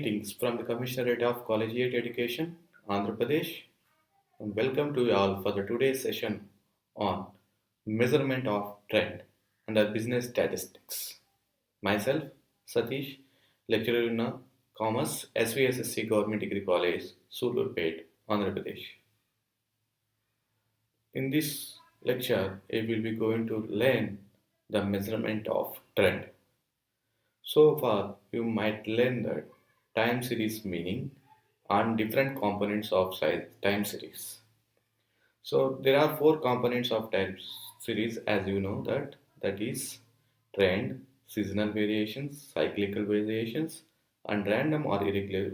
Greetings from the Commissionerate of Collegiate Education, Andhra Pradesh, and welcome to you all for the today's session on measurement of trend under business statistics. Myself, Satish, lecturer in Commerce, SVSSC Government Degree College, Surlurpet, Andhra Pradesh. In this lecture, we will be going to learn the measurement of trend. So far, you might learn the time series meaning and different components of time series. So there are four components of time series, as you know that is trend, seasonal variations, cyclical variations, and random or irregular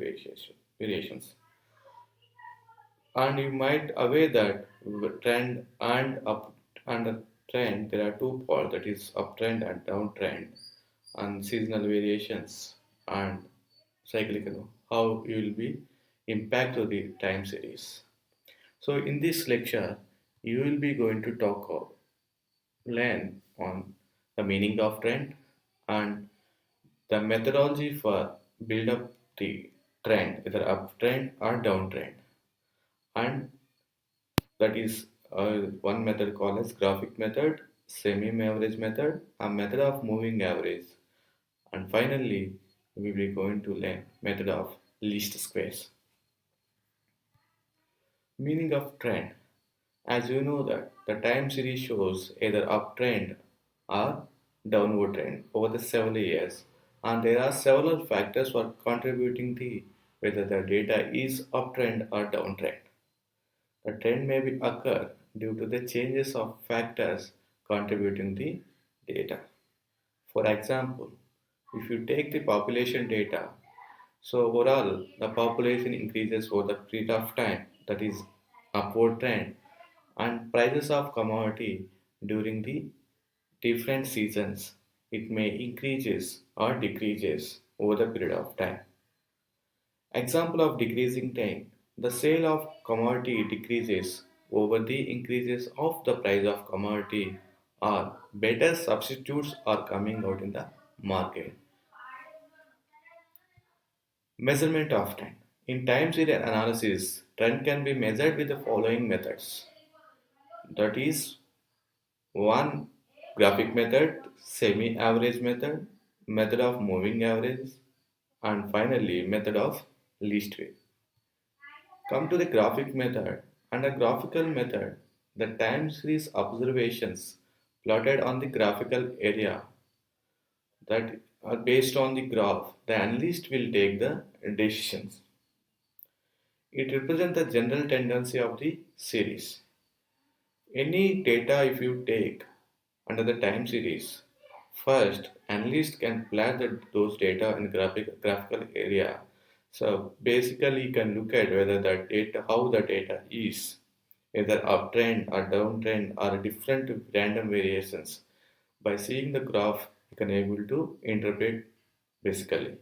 variations. And you might aware that trend and up and a trend there are two poles, that is uptrend and downtrend, and seasonal variations and cyclical, how you will be impact to the time series. So in this lecture, you will be going to learn on the meaning of trend and the methodology for build up the trend, either uptrend or downtrend, and that is one method called as graphic method, semi-average method, a method of moving average, and finally we will be going to learn method of least squares. Meaning of trend. As you know that the time series shows either uptrend or downward trend over the several years, and there are several factors for contributing to whether the data is uptrend or downtrend. The trend may be occur due to the changes of factors contributing the data. For example, if you take the population data, so overall the population increases over the period of time, that is upward trend, and prices of commodity during the different seasons, it may increases or decreases over the period of time. Example of decreasing trend, the sale of commodity decreases over the increases of the price of commodity, or better substitutes are coming out in the market. Measurement of trend. In time series analysis, trend can be measured with the following methods. That is one, graphic method, semi-average method, method of moving average, and finally method of least way. Come to the graphic method. Under graphical method, the time series observations plotted on the graphical area that are based on the graph, the analyst will take the decisions. It represents the general tendency of the series. Any data if you take under the time series, first analyst can plot those data in graphical area. So basically you can look at whether that data, how the data is, either uptrend or downtrend or different random variations. By seeing the graph, you can able to interpret basically.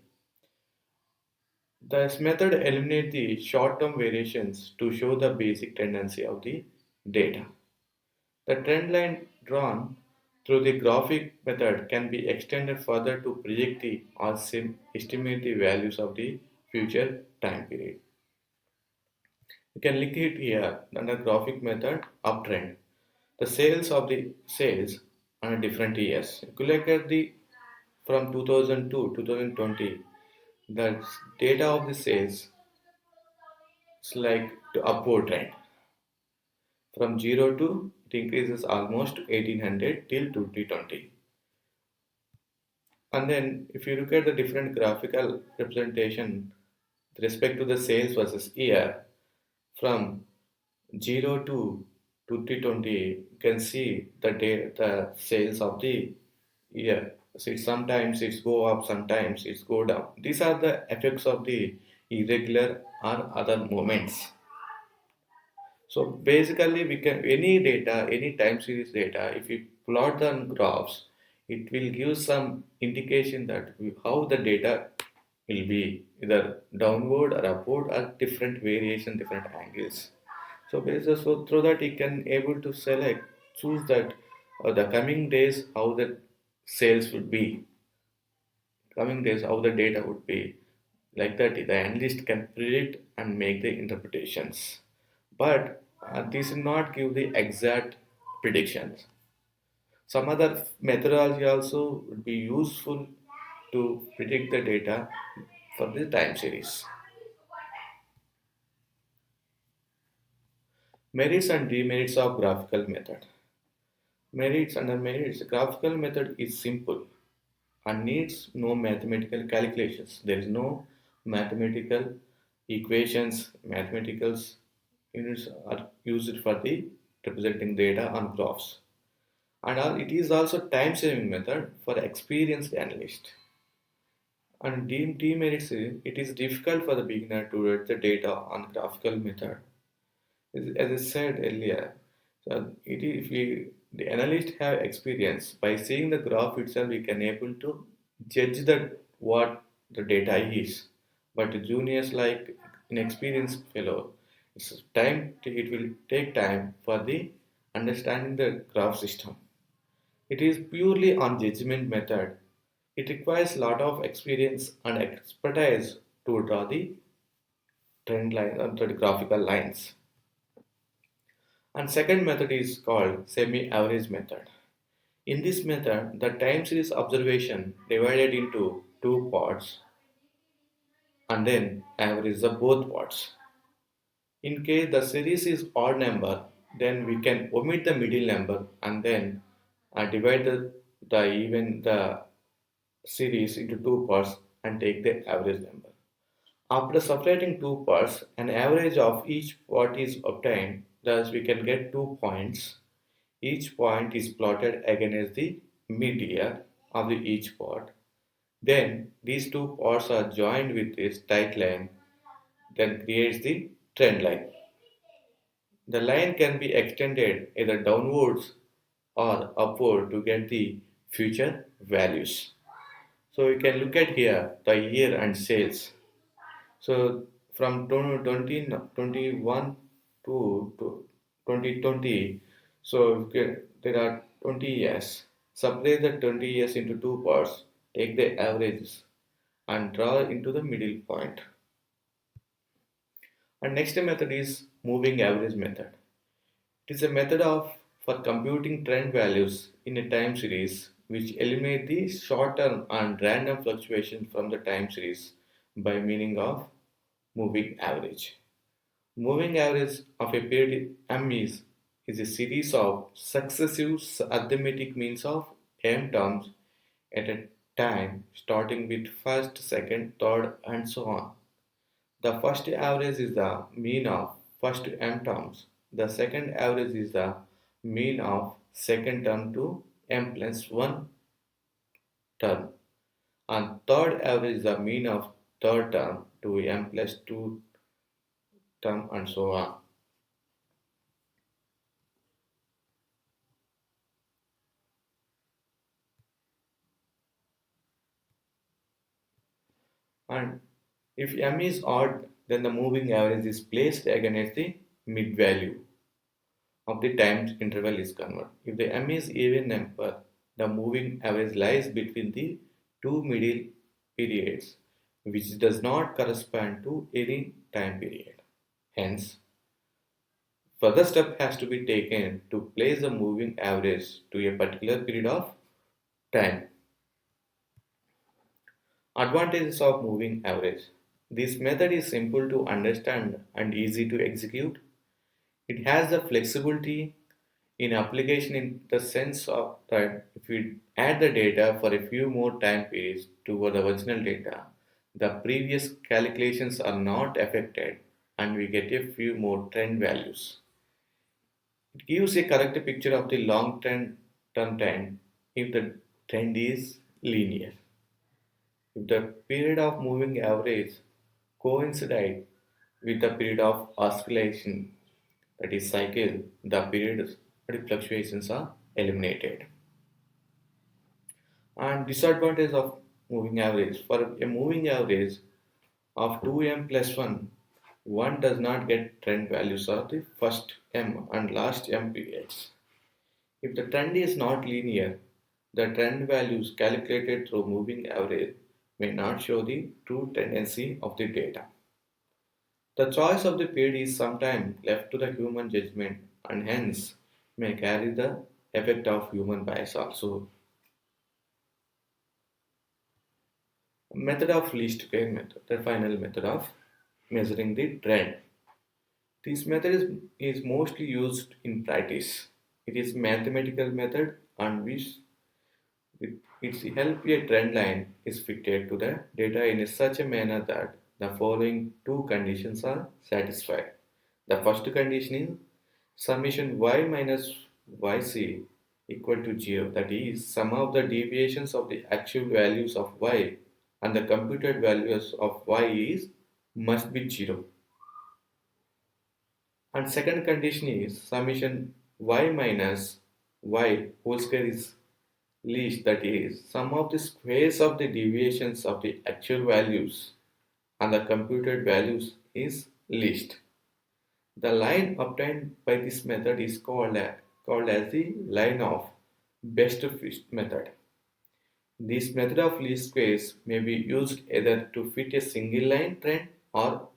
This method eliminates the short-term variations to show the basic tendency of the data. The trend line drawn through the graphic method can be extended further to predict the or estimate the values of the future time period. You can look it here under graphic method uptrend. The sales of the sales on different years. If you look at the from 2002 2020, the data of the sales is like to upward trend. From 0 to it increases almost 1800 till 2020. And then if you look at the different graphical representation with respect to the sales versus year, from 0 to 2020, you can see the sales of the year. So sometimes it's go up, sometimes it's go down. These are the effects of the irregular or other movements. So basically, we can any data, any time series data, if we plot the graphs, it will give some indication that how the data will be either downward or upward or different variation, different angles. So so through that you can able to select, choose that the coming days how the sales would be, coming days how the data would be. Like that, the analyst can predict and make the interpretations. But this will not give the exact predictions. Some other methodology also would be useful to predict the data for the time series. Merits and demerits of graphical method. Merits and demerits. Graphical method is simple and needs no mathematical calculations. There is no mathematical equations, mathematicals units are used for the representing data on graphs. And it is also time saving method for experienced analyst. And demerits it is difficult for the beginner to read the data on graphical method. As I said earlier, so if the analyst have experience by seeing the graph itself, we can able to judge that what the data is. But the juniors like inexperienced fellow, it will take time for the understanding the graph system. It is purely on judgment method. It requires lot of experience and expertise to draw the trend line and the graphical lines. And second method is called semi-average method. In this method, the time series observation divided into two parts and then average the both parts. In case the series is odd number, then we can omit the middle number and then divide the series into two parts and take the average number. After separating two parts, an average of each part is obtained, thus we can get 2 points. Each point is plotted against the mid-year of each part. Then these two parts are joined with a straight line that creates the trend line. The line can be extended either downwards or upward to get the future values. So you can look at here the year and sales. So from 2021 to 2020, so there are 20 years. Separate the 20 years into two parts, take the averages and draw into the middle point. And next method is moving average method. It is a method of for computing trend values in a time series which eliminate the short term and random fluctuation from the time series by meaning of moving average. Moving average of a period M is a series of successive arithmetic means of m terms at a time starting with first, second, third and so on. The first average is the mean of first m terms. The second average is the mean of second term to m plus 1 term. And third average is the mean of third term to m plus 2 term and so on. And if m is odd, then the moving average is placed against the mid value of the time interval is converted. If the m is even number, the moving average lies between the two middle periods, which does not correspond to any time period. Hence, further step has to be taken to place the moving average to a particular period of time. Advantages of moving average. This method is simple to understand and easy to execute. It has the flexibility in application in the sense of that if we add the data for a few more time periods to the original data, the previous calculations are not affected and we get a few more trend values. It gives a correct picture of the long term trend if the trend is linear. If the period of moving average coincides with the period of oscillation, that is cycle, the period fluctuations are eliminated. And disadvantage of moving average. For a moving average of 2m plus 1, one does not get trend values of the first m and last m periods. If the trend is not linear, the trend values calculated through moving average may not show the true tendency of the data. The choice of the paid is sometimes left to the human judgment and hence may carry the effect of human bias also. Method of least square method, the final method of measuring the trend. This method is mostly used in practice. It is mathematical method and which with its help a trend line is fitted to the data in such a manner that the following two conditions are satisfied. The first condition is summation y minus yc equal to 0. That is, sum of the deviations of the actual values of y and the computed values of y is must be 0. And second condition is summation y minus y whole square is least, that is, sum of the squares of the deviations of the actual values and the computed values is least. The line obtained by this method is called as the line of best fit method. This method of least squares may be used either to fit a single line trend or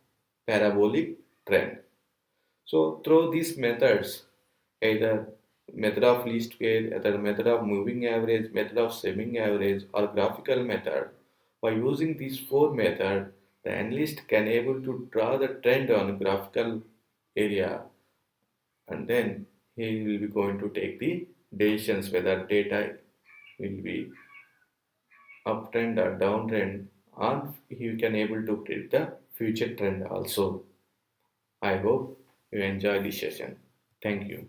parabolic trend. So through these methods, either method of least square, either method of moving average, method of semi average, or graphical method, by using these four methods, the analyst can able to draw the trend on graphical area, and then he will be going to take the decisions whether data will be uptrend or downtrend, and he can able to predict the future trend also. I hope you enjoy this session. Thank you.